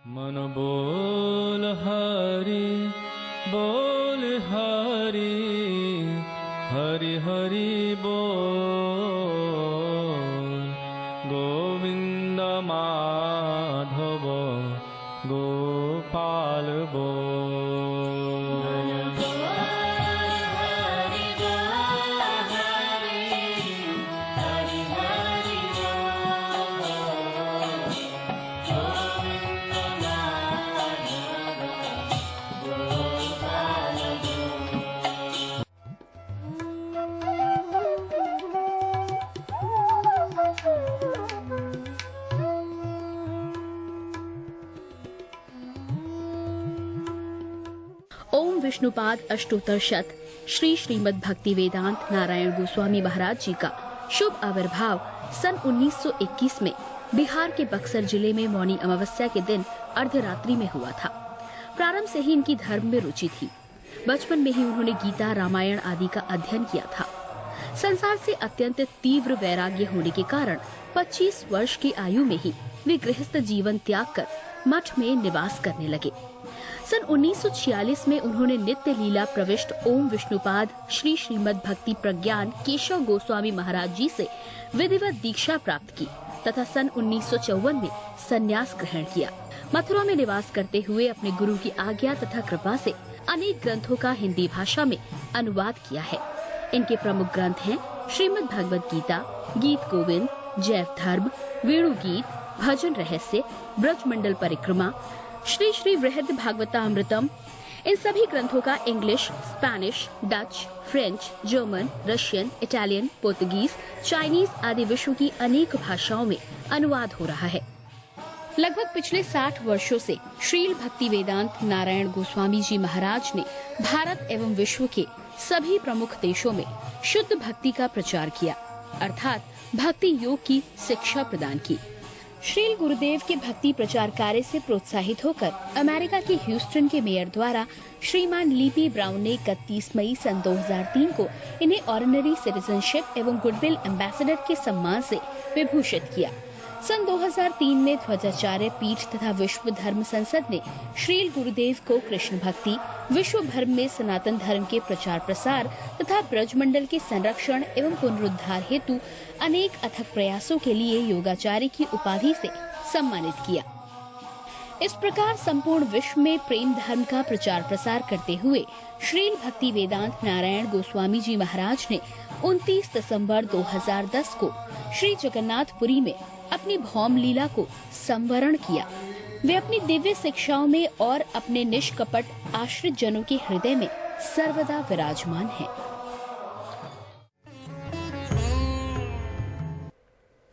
मन बोल हरि हरि हरि बोल गोविंद माधव गोपाल बोल। ओम विष्णुपाद अष्टोत्तर शत श्री श्रीमद् भक्ति वेदांत नारायण गोस्वामी महाराज जी का शुभ आविर्भाव सन 1921 में बिहार के बक्सर जिले में मौनी अमावस्या के दिन अर्धरात्रि में हुआ था। प्रारंभ से ही इनकी धर्म में रुचि थी। बचपन में ही उन्होंने गीता रामायण आदि का अध्ययन किया था। संसार से अत्यंत तीव्र वैराग्य होने के कारण 25 वर्ष की आयु में ही वे गृहस्थ जीवन त्याग कर मठ में निवास करने लगे। सन 1946 में उन्होंने नित्य लीला प्रविष्ट ओम विष्णुपाद श्री श्रीमद् भक्ति प्रज्ञान केशव गोस्वामी महाराज जी से विधिवत दीक्षा प्राप्त की तथा सन 1954 में संन्यास ग्रहण किया। मथुरा में निवास करते हुए अपने गुरु की आज्ञा तथा कृपा से अनेक ग्रंथों का हिंदी भाषा में अनुवाद किया है। इनके प्रमुख ग्रंथ हैं श्रीमद् भगवद गीता, गीत गोविंद, जैव धर्म, वेणु गीत, भजन रहस्य, ब्रजमंडल परिक्रमा, श्री श्री वृहद भागवतामृतम। इन सभी ग्रंथों का English, Spanish, Dutch, French, German, Russian, Italian, Portuguese, Chinese आदि विश्व की अनेक भाषाओं में अनुवाद हो रहा है। लगभग पिछले 60 वर्षों से श्रील भक्ति वेदांत नारायण गोस्वामी जी महाराज ने भारत एवं विश्व के सभी प्रमुख देशों में शुद्ध भक्ति का प्रचार किया, अर्थात भक्ति योग की शिक्षा प्रदान की। श्रील गुरुदेव के भक्ति प्रचार कार्य से प्रोत्साहित होकर अमेरिका के ह्यूस्टन के मेयर द्वारा श्रीमान लीपी ब्राउन ने 31 मई सन 2003 को इन्हें ऑर्डिनरी सिटीजनशिप एवं गुडविल एम्बेसडर के सम्मान से विभूषित किया। सन 2003 में ध्वजाचार्य पीठ तथा विश्व धर्म संसद ने श्रील गुरुदेव को कृष्ण भक्ति, विश्व भर में सनातन धर्म के प्रचार प्रसार तथा ब्रजमंडल के संरक्षण एवं पुनरुद्धार हेतु अनेक अथक प्रयासों के लिए योगाचार्य की उपाधि से सम्मानित किया। इस प्रकार संपूर्ण विश्व में प्रेम धर्म का प्रचार प्रसार करते हुए श्रील भक्ति वेदांत नारायण गोस्वामी जी महाराज ने 29 दिसंबर 2010 को श्री जगन्नाथपुरी में अपनी भौम लीला को संवरण किया। वे अपनी दिव्य शिक्षाओं में और अपने निष्कपट आश्रित जनों के हृदय में सर्वदा विराजमान हैं।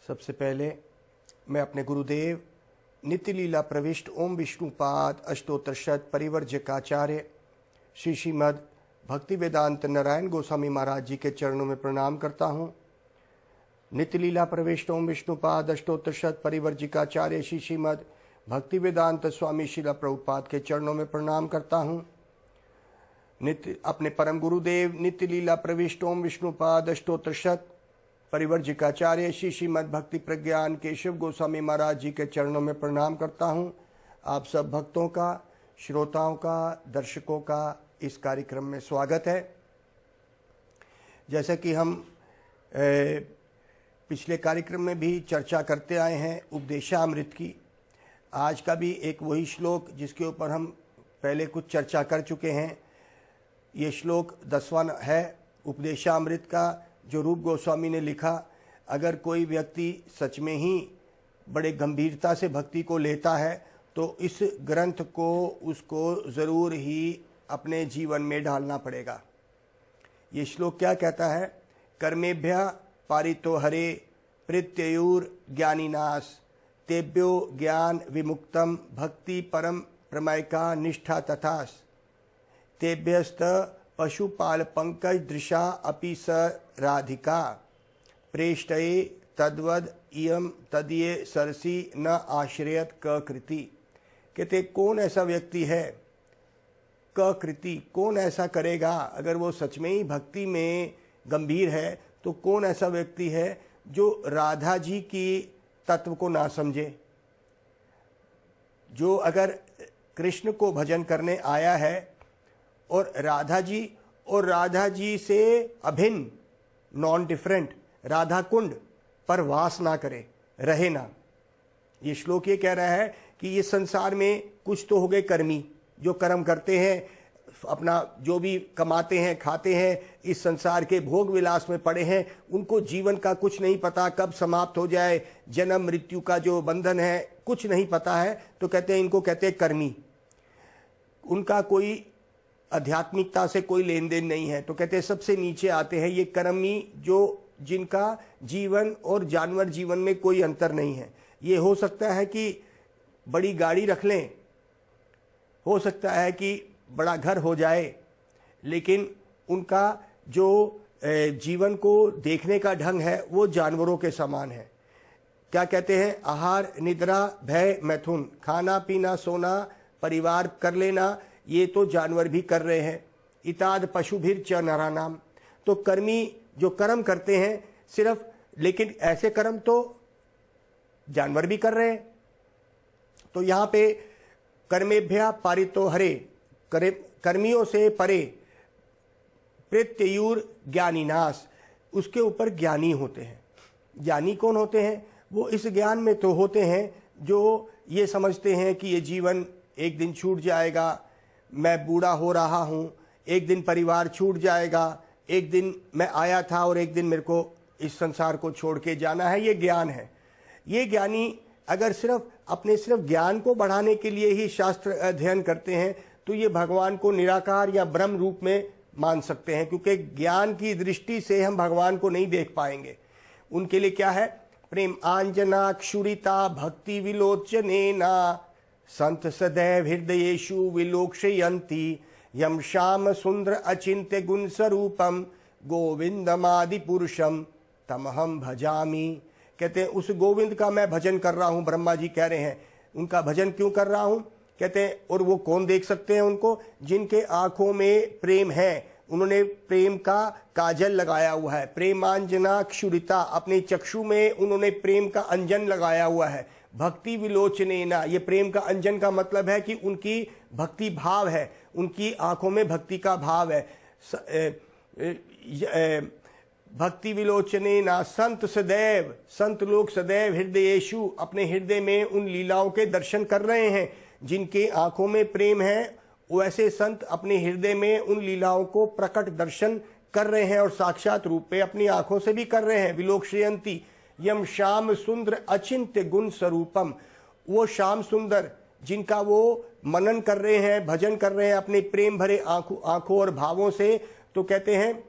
सबसे पहले मैं अपने गुरुदेव नित्य लीला प्रविष्ट ओम विष्णुपाद अष्टोत्तर शत परिवर्जकाचार्य श्री श्रीमद् भक्ति वेदांत नारायण गोस्वामी महाराज जी के चरणों में प्रणाम करता हूँ। नित्य लीला प्रविष्ट ओम विष्णुपाद अष्टोत्तर शत परिवर्जिकाचार्य श्री श्रीमद् भक्ति वेदांत स्वामी शिला प्रभुपाद के चरणों में प्रणाम करता हूँ। नित्य अपने परम गुरुदेव नित्य लीला प्रविष्ट ओम विष्णुपाद अष्टोत्तर शत परिवर्जिकाचार्य श्री श्रीमद् भक्ति प्रज्ञान केशव गोस्वामी महाराज जी के चरणों में प्रणाम करता हूँ। आप सब भक्तों का, श्रोताओं का, दर्शकों का इस कार्यक्रम में स्वागत है। जैसा कि हम पिछले कार्यक्रम में भी चर्चा करते आए हैं उपदेशामृत की, आज का भी एक वही श्लोक जिसके ऊपर हम पहले कुछ चर्चा कर चुके हैं। ये श्लोक 10वां है उपदेशामृत का, जो रूप गोस्वामी ने लिखा। अगर कोई व्यक्ति सच में ही बड़े गंभीरता से भक्ति को लेता है तो इस ग्रंथ को उसको ज़रूर ही अपने जीवन में ढालना पड़ेगा। ये श्लोक क्या कहता है? कर्मेभ्यः पारितो हरे प्रत्ययुर ज्ञानिनाश तेभ्यो ज्ञान विमुक्तम भक्ति परम प्रमयका निष्ठा तथास तेभ्यस्त पशुपाल पंकज दृशा अपि स राधिका प्रेष्टये तद्वद इयम तदीय सरसी न आश्रयत क कृति। कहते कौन ऐसा व्यक्ति है, क कृति कौन ऐसा करेगा? अगर वो सच में ही भक्ति में गंभीर है तो कौन ऐसा व्यक्ति है जो राधा जी की तत्व को ना समझे, जो अगर कृष्ण को भजन करने आया है और राधा जी से अभिन्न, नॉन डिफरेंट राधा कुंड पर वास ना करे, रहे ना। ये श्लोक ये कह रहा है कि ये संसार में कुछ तो हो गए कर्मी, जो कर्म करते हैं, अपना जो भी कमाते हैं, खाते हैं, इस संसार के भोग विलास में पड़े हैं, उनको जीवन का कुछ नहीं पता, कब समाप्त हो जाए, जन्म मृत्यु का जो बंधन है कुछ नहीं पता है। तो कहते हैं, इनको कहते हैं कर्मी। उनका कोई आध्यात्मिकता से कोई लेन देन नहीं है। तो कहते हैं सबसे नीचे आते हैं ये कर्मी, जो जिनका जीवन और जानवर जीवन में कोई अंतर नहीं है। ये हो सकता है कि बड़ी गाड़ी रख लें, हो सकता है कि बड़ा घर हो जाए, लेकिन उनका जो जीवन को देखने का ढंग है वो जानवरों के समान है। क्या कहते हैं? आहार, निद्रा, भय, मैथुन, खाना पीना, सोना, परिवार कर लेना, ये तो जानवर भी कर रहे हैं। इताद पशुभिर च नरानाम। तो कर्मी जो कर्म करते हैं सिर्फ, लेकिन ऐसे कर्म तो जानवर भी कर रहे हैं। तो यहां पे कर्मेभ्या पारितो हरे, कर्मियों से परे, प्रत्ययुर ज्ञानीनाश, उसके ऊपर ज्ञानी होते हैं। ज्ञानी कौन होते हैं? वो इस ज्ञान में तो होते हैं जो ये समझते हैं कि ये जीवन एक दिन छूट जाएगा, मैं बूढ़ा हो रहा हूं, एक दिन परिवार छूट जाएगा, एक दिन मैं आया था और एक दिन मेरे को इस संसार को छोड़ के जाना है। ये ज्ञान है। ये ज्ञानी अगर सिर्फ ज्ञान को बढ़ाने के लिए ही शास्त्र अध्ययन करते हैं तो ये भगवान को निराकार या ब्रह्म रूप में मान सकते हैं, क्योंकि ज्ञान की दृष्टि से हम भगवान को नहीं देख पाएंगे। उनके लिए क्या है? प्रेम आंजना क्षुरिता भक्ति विलोचनेना संत सदैव हृदयेषु विलोक्षयन्ति यम श्याम सुंदर अचिंत्य गुण स्वरूपम गोविंदमादि पुरुषम तमहम भजामि। कहते हैं उस गोविंद का मैं भजन कर रहा हूं। ब्रह्मा जी कह रहे हैं उनका भजन क्यों कर रहा हूं? कहते हैं और वो कौन देख सकते हैं उनको? जिनके आंखों में प्रेम है, उन्होंने प्रेम का काजल लगाया हुआ है। प्रेमांजना क्षुरिता, अपने चक्षु में उन्होंने प्रेम का अंजन लगाया हुआ है। भक्ति विलोचनेना, ये प्रेम का अंजन का मतलब है कि उनकी भक्ति भाव है, उनकी आंखों में भक्ति का भाव है। भक्ति विलोचनेना संत सदैव, संत लोग सदैव हृदयेषु, अपने हृदय में उन लीलाओं के दर्शन कर रहे हैं। जिनके आंखों में प्रेम है वैसे संत अपने हृदय में उन लीलाओं को प्रकट दर्शन कर रहे हैं और साक्षात रूप में अपनी आंखों से भी कर रहे हैं। विलोक्षयंती यम श्याम सुंदर अचिंत्य गुण स्वरूपम, वो श्याम सुंदर जिनका वो मनन कर रहे हैं, भजन कर रहे हैं अपने प्रेम भरे आंखों और भावों से। तो कहते हैं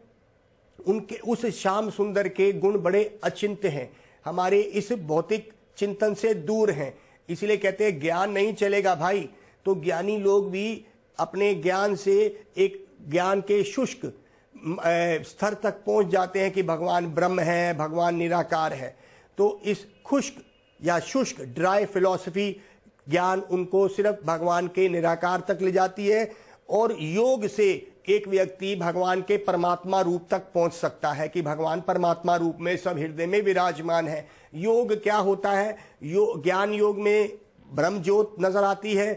उनके उस श्याम सुंदर के गुण बड़े अचिंत्य हैं, हमारे इस भौतिक चिंतन से दूर हैं। इसलिए कहते हैं ज्ञान नहीं चलेगा भाई। तो ज्ञानी लोग भी अपने ज्ञान से एक ज्ञान के शुष्क स्तर तक पहुंच जाते हैं कि भगवान ब्रह्म है, भगवान निराकार है। तो इस खुश्क या शुष्क ड्राई फिलॉसफी ज्ञान उनको सिर्फ भगवान के निराकार तक ले जाती है। और योग से एक व्यक्ति भगवान के परमात्मा रूप तक पहुंच सकता है कि भगवान परमात्मा रूप में सब हृदय में विराजमान है। योग क्या होता है? ज्ञान योग में ब्रह्म ज्योत नजर आती है।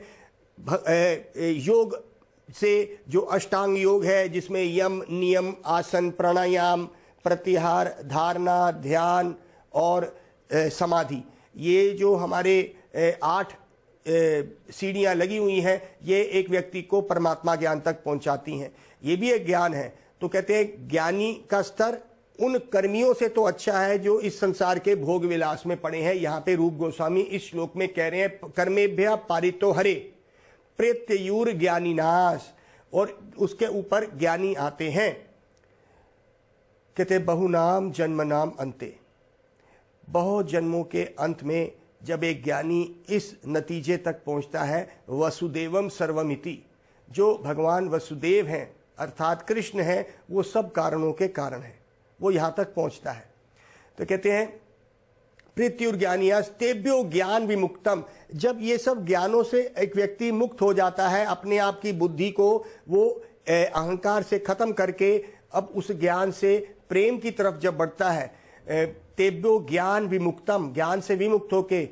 योग से जो अष्टांग योग है जिसमें यम, नियम, आसन, प्राणायाम, प्रत्याहार, धारणा, ध्यान और समाधि, ये जो हमारे 8 सीढ़ियां लगी हुई हैं, ये एक व्यक्ति को परमात्मा ज्ञान तक पहुंचाती हैं। ये भी एक ज्ञान है। तो कहते हैं ज्ञानी का स्तर उन कर्मियों से तो अच्छा है जो इस संसार के भोग विलास में पड़े हैं। यहाँ पे रूप गोस्वामी इस श्लोक में कह रहे हैं कर्मेभ्य पारितो हरे प्रत्ययुर ज्ञानीनाश, और उसके ऊपर ज्ञानी आते हैं। कहते बहुनाम जन्म नाम अंते, बहुत जन्मों के अंत में जब एक ज्ञानी इस नतीजे तक पहुंचता है, वसुदेवम सर्वमिति, जो भगवान वसुदेव हैं अर्थात कृष्ण हैं, वो सब कारणों के कारण है, वो यहां तक पहुंचता है। तो कहते हैं तेभ्यो ज्ञान विमुक्तम, जब ये सब ज्ञानों से एक व्यक्ति मुक्त हो जाता है, अपने आप की बुद्धि को वो अहंकार से खत्म करके अब उस ज्ञान से प्रेम की तरफ जब बढ़ता है, तेभ्यो ज्ञान विमुक्तम, ज्ञान से विमुक्त होके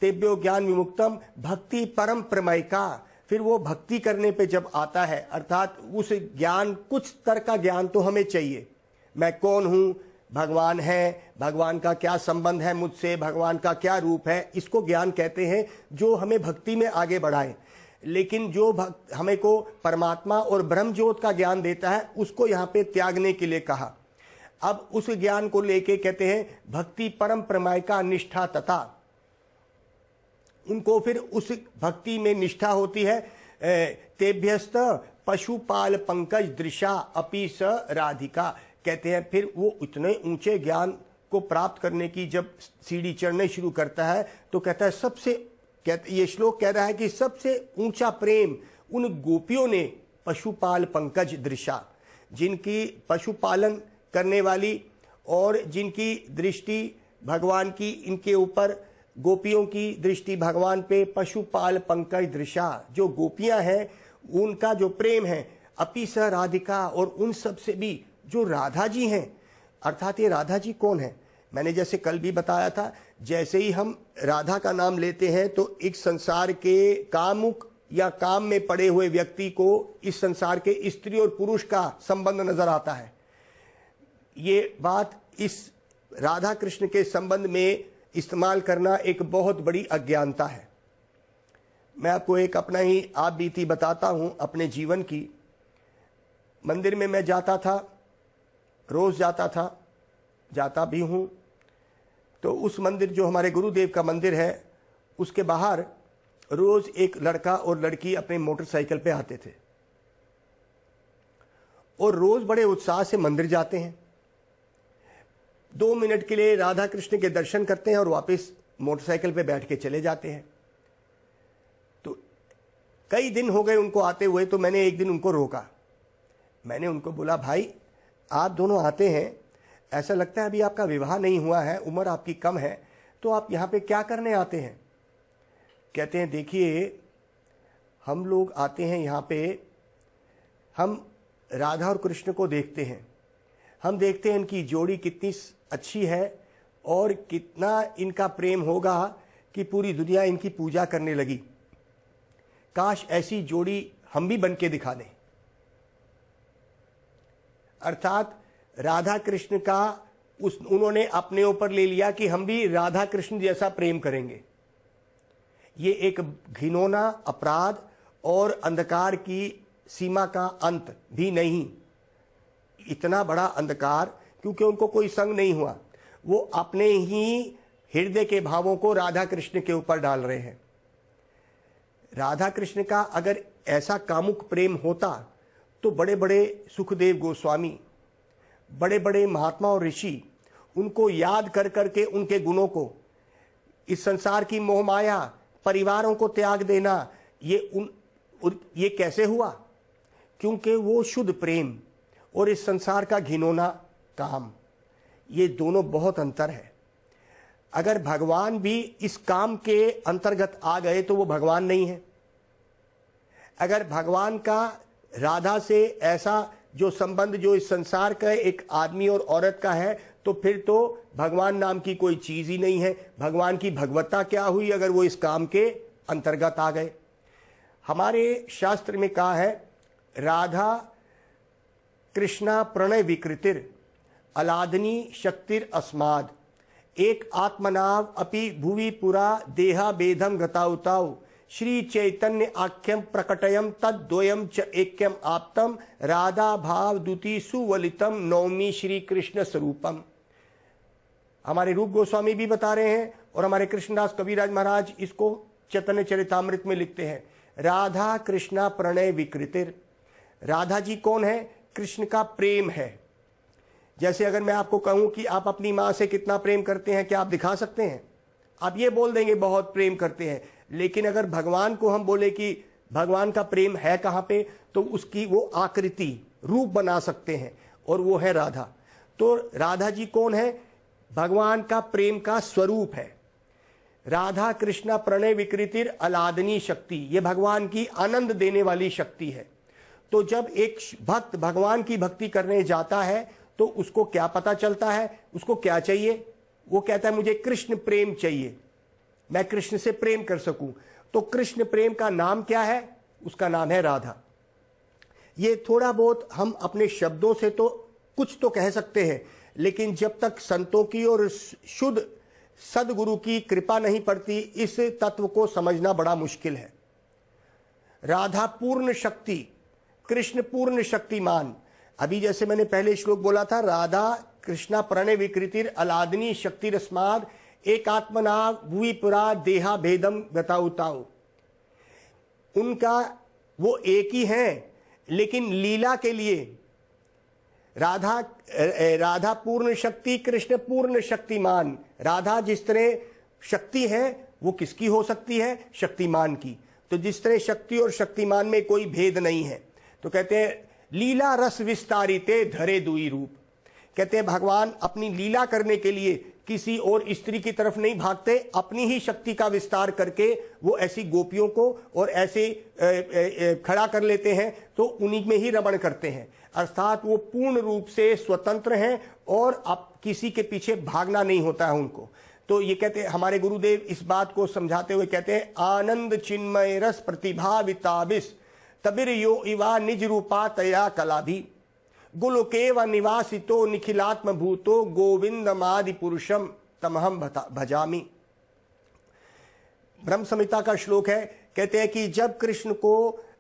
तेभ्यो ज्ञान विमुक्तम भक्ति परम प्रमयिका। फिर वो भक्ति करने पे जब आता है, अर्थात उस ज्ञान, कुछ स्तर का ज्ञान तो हमें चाहिए। मैं कौन हूँ, भगवान है, भगवान का क्या संबंध है मुझसे, भगवान का क्या रूप है, इसको ज्ञान कहते हैं जो हमें भक्ति में आगे बढ़ाए। लेकिन जो हमें को परमात्मा और ब्रह्म ज्योत का ज्ञान देता है, उसको यहाँ पे त्यागने के लिए कहा। अब उस ज्ञान को लेके कहते हैं भक्ति परम प्रमयिका निष्ठा तथा। उनको फिर उस भक्ति में निष्ठा होती है। तेभ्यस्त पशुपाल पंकज दृशा अपि स राधिका। कहते हैं फिर वो इतने ऊंचे ज्ञान को प्राप्त करने की जब सीढ़ी चढ़ने शुरू करता है तो कहता है ये श्लोक कह रहा है कि सबसे ऊंचा प्रेम उन गोपियों ने पशुपाल पंकज दृशा, जिनकी पशुपालन करने वाली और जिनकी दृष्टि भगवान की, इनके ऊपर गोपियों की दृष्टि भगवान पे, पशुपाल पंकज दृशा, जो गोपियां हैं उनका जो प्रेम है, अपि स राधिका, और उन सब से भी जो राधा जी हैं। अर्थात ये राधा जी कौन है? मैंने जैसे कल भी बताया था, जैसे ही हम राधा का नाम लेते हैं तो एक संसार के कामुक या काम में पड़े हुए व्यक्ति को इस संसार के स्त्री और पुरुष का संबंध नजर आता है। ये बात इस राधा कृष्ण के संबंध में इस्तेमाल करना एक बहुत बड़ी अज्ञानता है। मैं आपको एक अपना ही आप बीती बताता हूं अपने जीवन की। मंदिर में मैं जाता था, रोज जाता था, जाता भी हूं। तो उस मंदिर, जो हमारे गुरुदेव का मंदिर है, उसके बाहर रोज एक लड़का और लड़की अपने मोटरसाइकिल पे आते थे और रोज बड़े उत्साह से मंदिर जाते हैं। 2 मिनट के लिए राधा कृष्ण के दर्शन करते हैं और वापस मोटरसाइकिल पे बैठ के चले जाते हैं। तो कई दिन हो गए उनको आते हुए, तो मैंने एक दिन उनको रोका। मैंने उनको बोला, भाई आप दोनों आते हैं, ऐसा लगता है अभी आपका विवाह नहीं हुआ है, उम्र आपकी कम है, तो आप यहाँ पे क्या करने आते हैं? कहते हैं, देखिए हम लोग आते हैं यहाँ पे, हम राधा और कृष्ण को देखते हैं, हम देखते हैं इनकी जोड़ी कितनी अच्छी है और कितना इनका प्रेम होगा कि पूरी दुनिया इनकी पूजा करने लगी। काश ऐसी जोड़ी हम भी बन के दिखा दें। अर्थात राधा कृष्ण का उन्होंने अपने ऊपर ले लिया कि हम भी राधा कृष्ण जैसा प्रेम करेंगे। ये एक घिनौना अपराध और अंधकार की सीमा का अंत भी नहीं, इतना बड़ा अंधकार, क्योंकि उनको कोई संग नहीं हुआ, वो अपने ही हृदय के भावों को राधा कृष्ण के ऊपर डाल रहे हैं। राधा कृष्ण का अगर ऐसा कामुक प्रेम होता तो बड़े बड़े सुखदेव गोस्वामी, बड़े बड़े महात्मा और ऋषि उनको याद कर करके उनके गुणों को, इस संसार की मोहमाया, परिवारों को त्याग देना, ये कैसे हुआ? क्योंकि वो शुद्ध प्रेम और इस संसार का घिनौना काम, ये दोनों बहुत अंतर है। अगर भगवान भी इस काम के अंतर्गत आ गए तो वो भगवान नहीं है। अगर भगवान का राधा से ऐसा जो संबंध जो इस संसार का एक आदमी और औरत का है, तो फिर तो भगवान नाम की कोई चीज ही नहीं है। भगवान की भगवत्ता क्या हुई अगर वो इस काम के अंतर्गत आ गए? हमारे शास्त्र में कहा है, राधा कृष्णा प्रणय विकृतिर अलादनी शक्तिर अस्माद एक आत्मनाव अपि भुवि पुरा देहा बेधम गताउताउ श्री चैतन्य आख्यम प्रकटयम तद्वयम च ऐक्यम आप्तम राधा भाव दुति सुवलितम नौमी श्री कृष्ण स्वरूपम। हमारे रूप गोस्वामी भी बता रहे हैं और हमारे कृष्णदास कविराज महाराज इसको चैतन्य चरितामृत में लिखते हैं, राधा कृष्णा प्रणय विकृतिर। राधा जी कौन है? कृष्ण का प्रेम है। जैसे अगर मैं आपको कहूं कि आप अपनी मां से कितना प्रेम करते हैं, क्या आप दिखा सकते हैं? आप ये बोल देंगे बहुत प्रेम करते हैं, लेकिन अगर भगवान को हम बोले कि भगवान का प्रेम है कहां पे, तो उसकी वो आकृति रूप बना सकते हैं, और वो है राधा। तो राधा जी कौन है? भगवान का प्रेम का स्वरूप है। राधा कृष्णा प्रणय विकृतिर अलादनी शक्ति, ये भगवान की आनंद देने वाली शक्ति है। तो जब एक भक्त भगवान की भक्ति करने जाता है तो उसको क्या पता चलता है? उसको क्या चाहिए? वो कहता है मुझे कृष्ण प्रेम चाहिए। मैं कृष्ण से प्रेम कर सकूं। तो कृष्ण प्रेम का नाम क्या है? उसका नाम है राधा। ये थोड़ा बहुत हम अपने शब्दों से तो कुछ तो कह सकते हैं, लेकिन जब तक संतों की और शुद्ध सदगुरु की कृपा नहीं पड़ती, इस तत्व को समझना बड़ा मुश्किल है। राधा पूर्ण शक्ति, कृष्ण पूर्ण शक्तिमान। अभी जैसे मैंने पहले श्लोक बोला था, राधा कृष्णा प्रणय विकृतिर अलादनी शक्ति रस्माद एक आत्मना भुवि पुरा देहा भेदम गताउताओ। उनका वो एक ही है, लेकिन लीला के लिए राधा पूर्ण शक्ति, कृष्ण पूर्ण शक्तिमान। राधा जिस तरह शक्ति है वो किसकी हो सकती है? शक्तिमान की। तो जिस तरह शक्ति और शक्तिमान में कोई भेद नहीं है, तो कहते हैं लीला रस विस्तारिते धरे दुई रूप। कहते हैं भगवान अपनी लीला करने के लिए किसी और स्त्री की तरफ नहीं भागते, अपनी ही शक्ति का विस्तार करके वो ऐसी गोपियों को और ऐसे खड़ा कर लेते हैं, तो उन्हीं में ही रमण करते हैं। अर्थात वो पूर्ण रूप से स्वतंत्र हैं और अब किसी के पीछे भागना नहीं होता है उनको। तो ये कहते हैं, हमारे गुरुदेव इस बात को समझाते हुए कहते हैं, आनंद चिन्मय रस प्रतिभाविताबिस तबिर यो इवा निज रूपा तया कलाभि गोलोके व निवासितो निखिलात्म भूतो गोविंदमादि पुरुषम तमहम भजामि। ब्रह्म संहिता का श्लोक है। कहते हैं कि जब कृष्ण को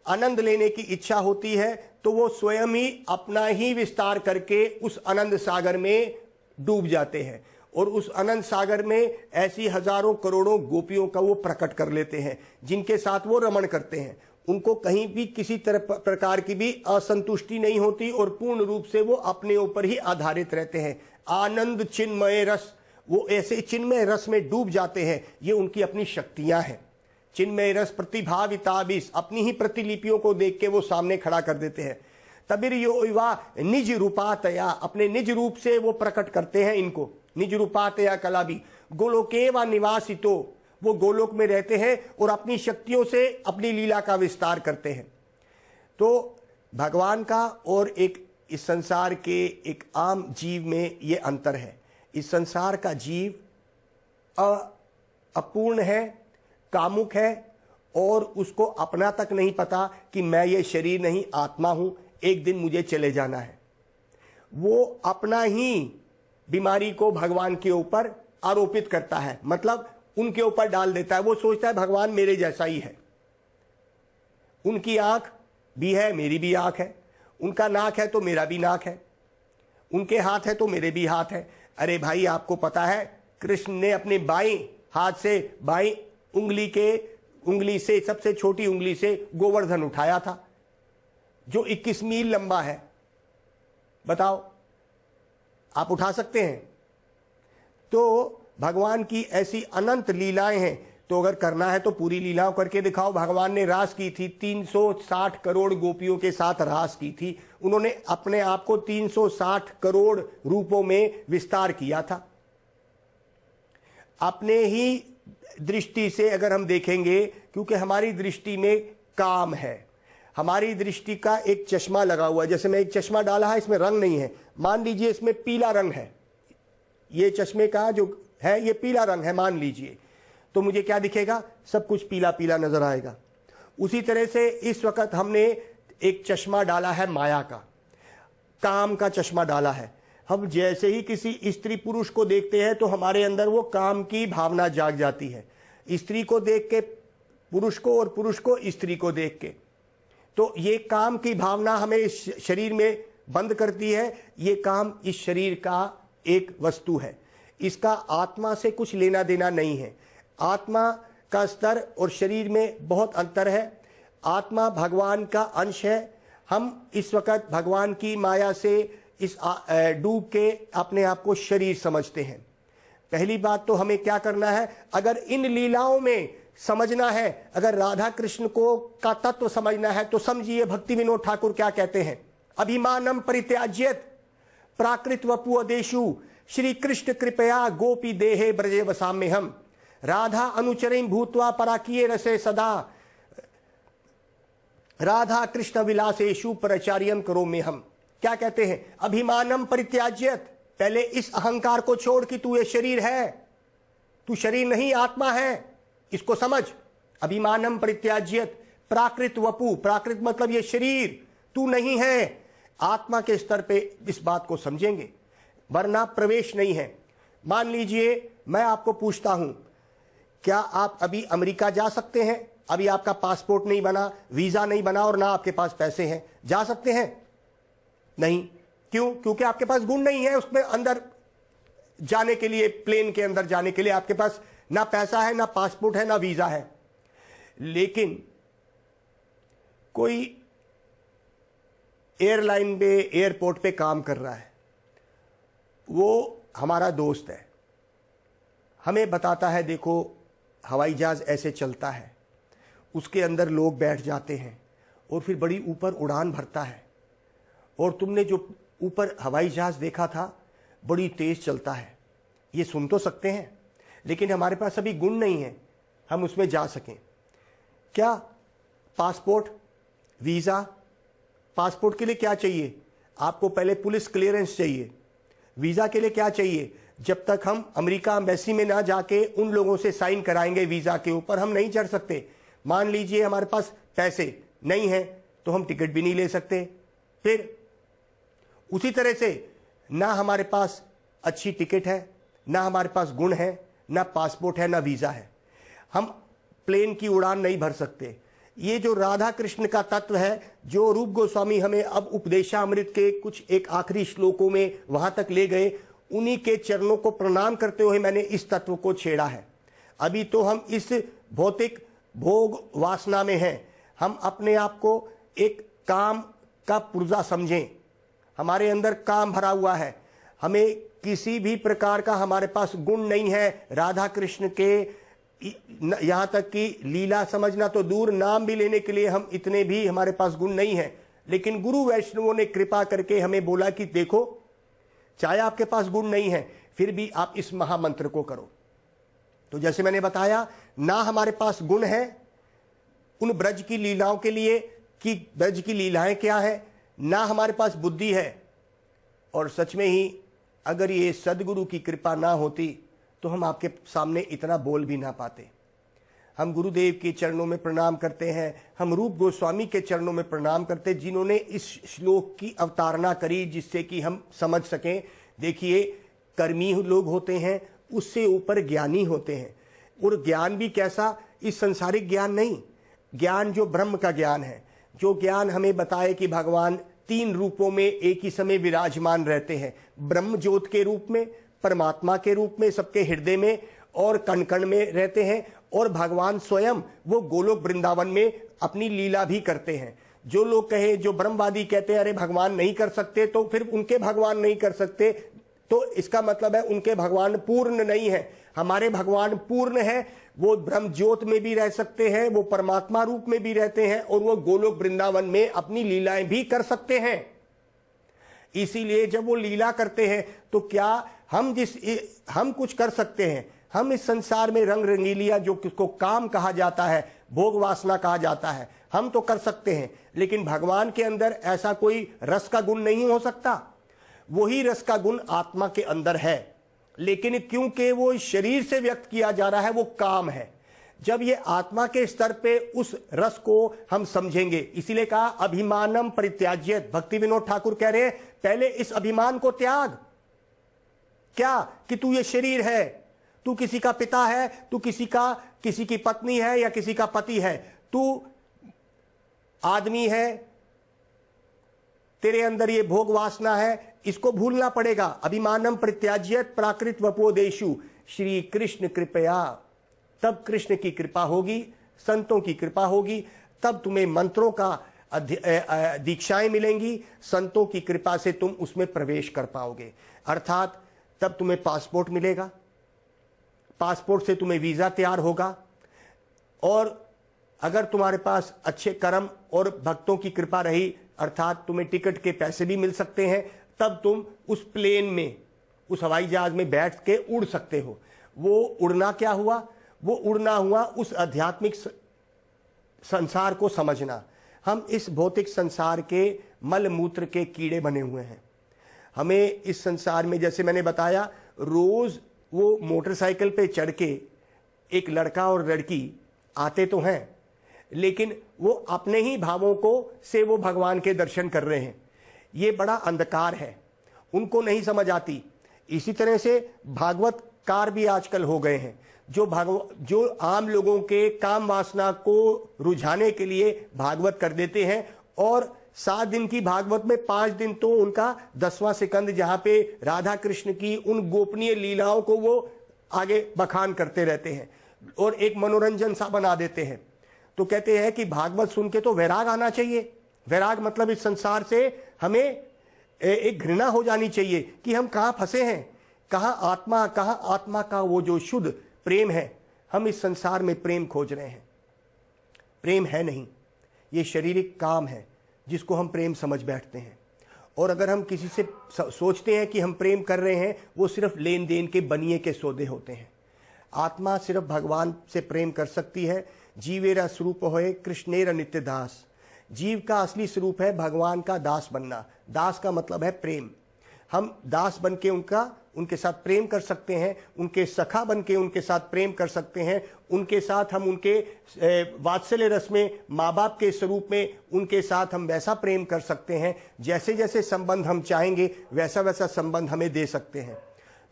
आनंद लेने की इच्छा होती है तो वो स्वयं ही अपना ही विस्तार करके उस आनंद सागर में डूब जाते हैं, और उस आनंद सागर में ऐसी हजारों करोड़ों गोपियों का वो प्रकट कर लेते हैं, जिनके साथ वो रमण करते हैं। उनको कहीं भी किसी तरह प्रकार की भी असंतुष्टि नहीं होती और पूर्ण रूप से वो अपने ऊपर ही आधारित रहते हैं। आनंद चिन्मय रस, वो ऐसे चिन्मय रस में डूब जाते हैं। ये उनकी अपनी शक्तियां हैं। चिन्मय रस प्रतिभाविताबिस, अपनी ही प्रतिलिपियों को देख के वो सामने खड़ा कर देते हैं। तबिर यो युवा निज रूपातया, अपने निज रूप से वो प्रकट करते हैं इनको। निज रूपातया कलाबी गोलोके व निवासितो, वो गोलोक में रहते हैं और अपनी शक्तियों से अपनी लीला का विस्तार करते हैं। तो भगवान का और एक इस संसार के एक आम जीव में ये अंतर है। इस संसार का जीव अपूर्ण है, कामुक है, और उसको अपना तक नहीं पता कि मैं ये शरीर नहीं आत्मा हूं, एक दिन मुझे चले जाना है। वो अपना ही बीमारी को भगवान के ऊपर आरोपित करता है, मतलब उनके ऊपर डाल देता है। वो सोचता है भगवान मेरे जैसा ही है। उनकी आंख भी है, मेरी भी आंख है। उनका नाक है तो मेरा भी नाक है। उनके हाथ है तो मेरे भी हाथ है। अरे भाई, आपको पता है कृष्ण ने अपने बाईं हाथ से, बाईं उंगली से, सबसे छोटी उंगली से गोवर्धन उठाया था, जो 21 मील लंबा है। बताओ, आप उठा सकते हैं? तो भगवान की ऐसी अनंत लीलाएं हैं। तो अगर करना है तो पूरी लीलाओं करके दिखाओ। भगवान ने रास की थी, 360 करोड़ गोपियों के साथ रास की थी। उन्होंने अपने आप को 360 करोड़ रूपों में विस्तार किया था। अपने ही दृष्टि से अगर हम देखेंगे, क्योंकि हमारी दृष्टि में काम है, हमारी दृष्टि का एक चश्मा लगा हुआ है। जैसे मैं एक चश्मा डाला है, इसमें रंग नहीं है, मान लीजिए इसमें पीला रंग है, ये चश्मे का जो है ये पीला रंग है मान लीजिए, तो मुझे क्या दिखेगा? सब कुछ पीला पीला नजर आएगा। उसी तरह से इस वक्त हमने एक चश्मा डाला है, माया का, काम का चश्मा डाला है। हम जैसे ही किसी स्त्री पुरुष को देखते हैं तो हमारे अंदर वो काम की भावना जाग जाती है। स्त्री को देख के पुरुष को, और पुरुष को स्त्री को देख के, तो ये काम की भावना हमें इस शरीर में बंद करती है। ये काम इस शरीर का एक वस्तु है, इसका आत्मा से कुछ लेना देना नहीं है। आत्मा का स्तर और शरीर में बहुत अंतर है। आत्मा भगवान का अंश है। हम इस वक्त भगवान की माया से इस डूब के अपने आप को शरीर समझते हैं। पहली बात तो हमें क्या करना है? अगर इन लीलाओं में समझना है, अगर राधा कृष्ण को का तत्व समझना है, तो समझिए भक्ति विनोद ठाकुर क्या कहते हैं। अभिमानम परित्याज्यत प्राकृत वपुदेशु श्री कृष्ण कृपया गोपी देहे ब्रजे वसाम्य हम राधा अनुचरिं भूत्वा पराकिये रसे सदा राधा कृष्ण विलासेशु परचार्यम करोमि हम। क्या कहते हैं? अभिमानम परित्याज्यत, पहले इस अहंकार को छोड़ कि तू ये शरीर है, तू शरीर नहीं आत्मा है। इसको समझ। अभिमानम परित्याज्यत प्राकृत वपु, प्राकृत मतलब ये शरीर तू नहीं है। आत्मा के स्तर पे इस बात को समझेंगे, वरना प्रवेश नहीं है। मान लीजिए मैं आपको पूछता हूं, क्या आप अभी अमेरिका जा सकते हैं? अभी आपका पासपोर्ट नहीं बना, वीजा नहीं बना और ना आपके पास पैसे हैं, जा सकते हैं? नहीं। क्यों? क्योंकि आपके पास गुण नहीं है उसमें अंदर जाने के लिए, प्लेन के अंदर जाने के लिए आपके पास ना पैसा है, ना पासपोर्ट है, ना वीजा है। लेकिन कोई एयरलाइन पे, एयरपोर्ट पे काम कर रहा है, वो हमारा दोस्त है, हमें बताता है देखो हवाई जहाज ऐसे चलता है, उसके अंदर लोग बैठ जाते हैं और फिर बड़ी ऊपर उड़ान भरता है, और तुमने जो ऊपर हवाई जहाज देखा था बड़ी तेज चलता है। ये सुन तो सकते हैं, लेकिन हमारे पास अभी गुण नहीं है हम उसमें जा सकें। क्या पासपोर्ट, वीजा? पासपोर्ट के लिए क्या चाहिए? आपको पहले पुलिस क्लियरेंस चाहिए। वीजा के लिए क्या चाहिए? जब तक हम अमेरिका एम्बेसी में ना जाके उन लोगों से साइन कराएंगे वीजा के ऊपर, हम नहीं चढ़ सकते। मान लीजिए हमारे पास पैसे नहीं है तो हम टिकट भी नहीं ले सकते। फिर उसी तरह से ना हमारे पास अच्छी टिकट है, ना हमारे पास गुण है, ना पासपोर्ट है, ना वीजा है, हम प्लेन की उड़ान नहीं भर सकते। ये जो राधा कृष्ण का तत्व है, जो रूप गोस्वामी हमें अब उपदेशामृत के कुछ एक आखिरी श्लोकों में वहां तक ले गए, उन्हीं के चरणों को प्रणाम करते हुए मैंने इस तत्व को छेड़ा है। अभी तो हम इस भौतिक भोग वासना में हैं। हम अपने आप को एक काम का पुर्जा समझें। हमारे अंदर काम भरा हुआ है, हमें किसी भी प्रकार का हमारे पास गुण नहीं है। राधा कृष्ण के यहां तक कि लीला समझना तो दूर, नाम भी लेने के लिए हम इतने भी हमारे पास गुण नहीं है। लेकिन गुरु वैष्णवों ने कृपा करके हमें बोला कि देखो, चाहे आपके पास गुण नहीं है फिर भी आप इस महामंत्र को करो। तो जैसे मैंने बताया, ना हमारे पास गुण है उन ब्रज की लीलाओं के लिए कि ब्रज की लीलाएं क्या है, ना हमारे पास बुद्धि है। और सच में ही अगर ये सदगुरु की कृपा ना होती तो हम आपके सामने इतना बोल भी ना पाते। हम गुरुदेव के चरणों में प्रणाम करते हैं, हम रूप गोस्वामी के चरणों में प्रणाम करते, जिन्होंने इस श्लोक की अवतारणा करी जिससे कि हम समझ सकें। देखिए, कर्मी लोग होते हैं, उससे ऊपर ज्ञानी होते हैं। और ज्ञान भी कैसा? इस संसारिक ज्ञान नहीं, ज्ञान जो ब्रह्म का ज्ञान है, जो ज्ञान हमें बताए कि भगवान 3 रूपों में एक ही समय विराजमान रहते हैं। ब्रह्म ज्योत के रूप में, परमात्मा के रूप में सबके हृदय में और कण कण में रहते हैं, और भगवान स्वयं वो गोलोक वृंदावन में अपनी लीला भी करते हैं। जो लोग कहे, जो ब्रह्मवादी कहते हैं अरे भगवान नहीं कर सकते, तो फिर उनके भगवान नहीं कर सकते, तो इसका मतलब है उनके भगवान पूर्ण नहीं है। हमारे भगवान पूर्ण है, वो ब्रह्म ज्योत में भी रह सकते हैं, वो परमात्मा रूप में भी रहते हैं, और वो गोलोक वृंदावन में अपनी लीलाएं भी कर सकते हैं। इसीलिए जब वो लीला करते हैं तो क्या हम कुछ कर सकते हैं? हम इस संसार में रंग रंगीलिया, जो किसको काम कहा जाता है, भोग वासना कहा जाता है, हम तो कर सकते हैं। लेकिन भगवान के अंदर ऐसा कोई रस का गुण नहीं हो सकता। वही रस का गुण आत्मा के अंदर है, लेकिन क्योंकि वो शरीर से व्यक्त किया जा रहा है, वो काम है। जब ये आत्मा के स्तर पे उस रस को हम समझेंगे, इसीलिए कहा अभिमानम परित्याज्यत। भक्ति विनोद ठाकुर कह रहे हैं, पहले इस अभिमान को त्याग। क्या? कि तू ये शरीर है, तू किसी का पिता है, तू किसी की पत्नी है या किसी का पति है, तू आदमी है, तेरे अंदर ये भोग वासना है, इसको भूलना पड़ेगा। अभिमानम परित्याज्यत प्राकृत वपोदेशु श्री कृष्ण कृपया। तब कृष्ण की कृपा होगी, संतों की कृपा होगी, तब तुम्हें मंत्रों का दीक्षाएं मिलेंगी, संतों की कृपा से तुम उसमें प्रवेश कर पाओगे। अर्थात तब तुम्हें पासपोर्ट मिलेगा, पासपोर्ट से तुम्हें वीजा तैयार होगा, और अगर तुम्हारे पास अच्छे कर्म और भक्तों की कृपा रही, अर्थात तुम्हें टिकट के पैसे भी मिल सकते हैं, तब तुम उस प्लेन में, उस हवाई जहाज में बैठ के उड़ सकते हो। वो उड़ना क्या हुआ? वो उड़ना हुआ उस आध्यात्मिक संसार को समझना। हम इस भौतिक संसार के मल मूत्र के कीड़े बने हुए हैं। हमें इस संसार में, जैसे मैंने बताया, रोज वो मोटरसाइकिल पे चढ़ के एक लड़का और लड़की आते तो हैं, लेकिन वो अपने ही भावों को से वो भगवान के दर्शन कर रहे हैं। ये बड़ा अंधकार है, उनको नहीं समझ आती। इसी तरह से भागवतकार भी आजकल हो गए हैं, जो आम लोगों के काम वासना को रुझाने के लिए भागवत कर देते हैं, और 7 दिन की भागवत में 5 दिन तो उनका 10वां सिकंद, जहां पे राधा कृष्ण की उन गोपनीय लीलाओं को वो आगे बखान करते रहते हैं और एक मनोरंजन सा बना देते हैं। तो कहते हैं कि भागवत सुन के तो वैराग आना चाहिए। वैराग मतलब इस संसार से हमें एक घृणा हो जानी चाहिए कि हम कहाँ फंसे हैं, कहाँ आत्मा का वो जो शुद्ध प्रेम है। हम इस संसार में प्रेम खोज रहे हैं, प्रेम है नहीं, ये शारीरिक काम है जिसको हम प्रेम समझ बैठते हैं। और अगर हम किसी से सोचते हैं कि हम प्रेम कर रहे हैं, वो सिर्फ लेन देन के बनिए के सौदे होते हैं। आत्मा सिर्फ भगवान से प्रेम कर सकती है। जीवेरा स्वरूप होए कृष्णेरा नित्य दास। जीव का असली स्वरूप है भगवान का दास बनना। दास का मतलब है प्रेम। हम दास बन के उनके साथ प्रेम कर सकते हैं, उनके सखा बन के उनके साथ प्रेम कर सकते हैं, उनके साथ हम उनके वात्सल्य रस में माँ बाप के स्वरूप में उनके साथ हम वैसा प्रेम कर सकते हैं। जैसे जैसे संबंध हम चाहेंगे वैसा वैसा संबंध हमें दे सकते हैं।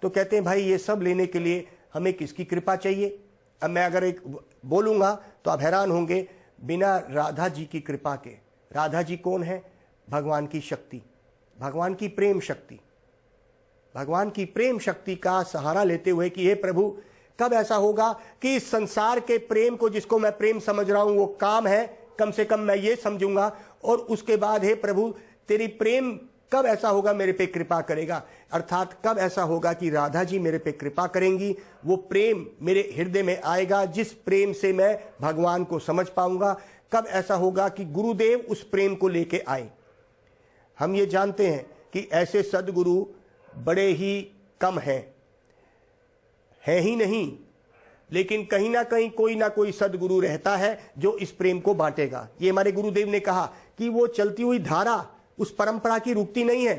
तो कहते हैं भाई ये सब लेने के लिए हमें किसकी कृपा चाहिए? अब मैं अगर एक बोलूँगा तो आप हैरान होंगे, बिना राधा जी की कृपा के। राधा जी कौन है? भगवान की शक्ति, भगवान की प्रेम शक्ति। भगवान की प्रेम शक्ति का सहारा लेते हुए कि हे प्रभु, कब ऐसा होगा कि इस संसार के प्रेम को, जिसको मैं प्रेम समझ रहा हूं वो काम है, कम से कम मैं ये समझूंगा। और उसके बाद हे प्रभु, तेरी प्रेम कब ऐसा होगा मेरे पे कृपा करेगा? अर्थात कब ऐसा होगा कि राधा जी मेरे पे कृपा करेंगी, वो प्रेम मेरे हृदय में आएगा जिस प्रेम से मैं भगवान को समझ पाऊंगा। कब ऐसा होगा कि गुरुदेव उस प्रेम को लेके आए? हम ये जानते हैं कि ऐसे सदगुरु बड़े ही कम हैं, है ही नहीं, लेकिन कहीं ना कहीं कोई ना कोई सदगुरु रहता है जो इस प्रेम को बांटेगा। ये हमारे गुरुदेव ने कहा कि वो चलती हुई धारा उस परंपरा की रुकती नहीं है,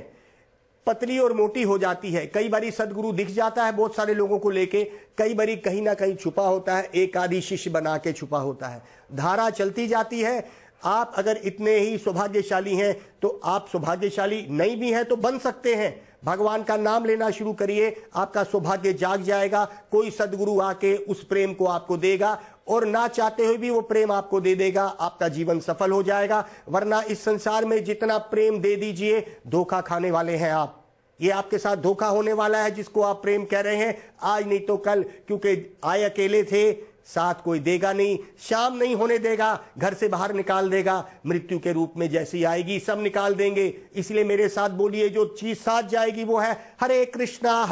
पतली और मोटी हो जाती है। कई बारी सदगुरु दिख जाता है बहुत सारे लोगों को लेके, कई बारी कहीं ना कहीं छुपा होता है, एक आदि शिष्य बना के छुपा होता है। धारा चलती जाती है। आप अगर इतने ही सौभाग्यशाली हैं तो आप सौभाग्यशाली नहीं भी हैं तो बन सकते हैं। भगवान का नाम लेना शुरू करिए, आपका सौभाग्य जाग जाएगा। कोई सदगुरु आके उस प्रेम को आपको देगा और ना चाहते हुए भी वो प्रेम आपको दे देगा, आपका जीवन सफल हो जाएगा। वरना इस संसार में जितना प्रेम दे दीजिए, धोखा खाने वाले हैं आप। ये आपके साथ धोखा होने वाला है जिसको आप प्रेम कह रहे हैं, आज नहीं तो कल, क्योंकि आए अकेले थे, साथ कोई देगा नहीं, शाम नहीं होने देगा, घर से बाहर निकाल देगा, मृत्यु के रूप में जैसी आएगी सब निकाल देंगे। इसलिए मेरे साथ बोलिए, जो चीज साथ जाएगी वो है हरे कृष्णा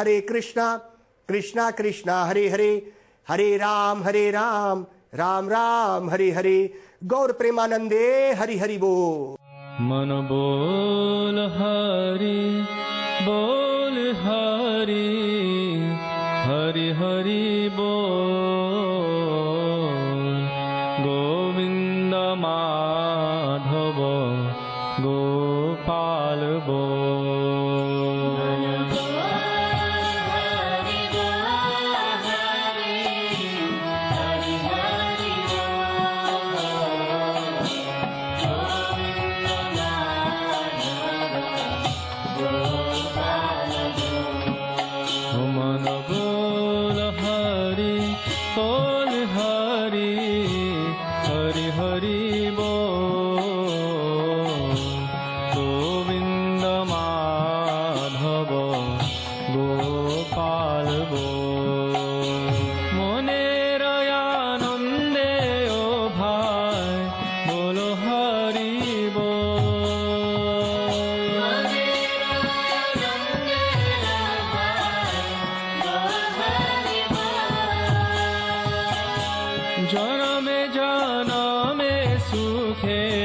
कृष्णा कृष्णा हरे हरे, हरे राम राम राम हरे हरे। गौर प्रेमानंदे हरि हरि बोल। मन बोल हरि हरि हरि बोल। गोविंद माधव गोपाल बोल। मन बोल हरि हरि हरि बोल। गोविंद माधव गोपाल बोल। मनेर आनंदे ओ भाई बोलो हरि बोल। जनमे जनमे सुखे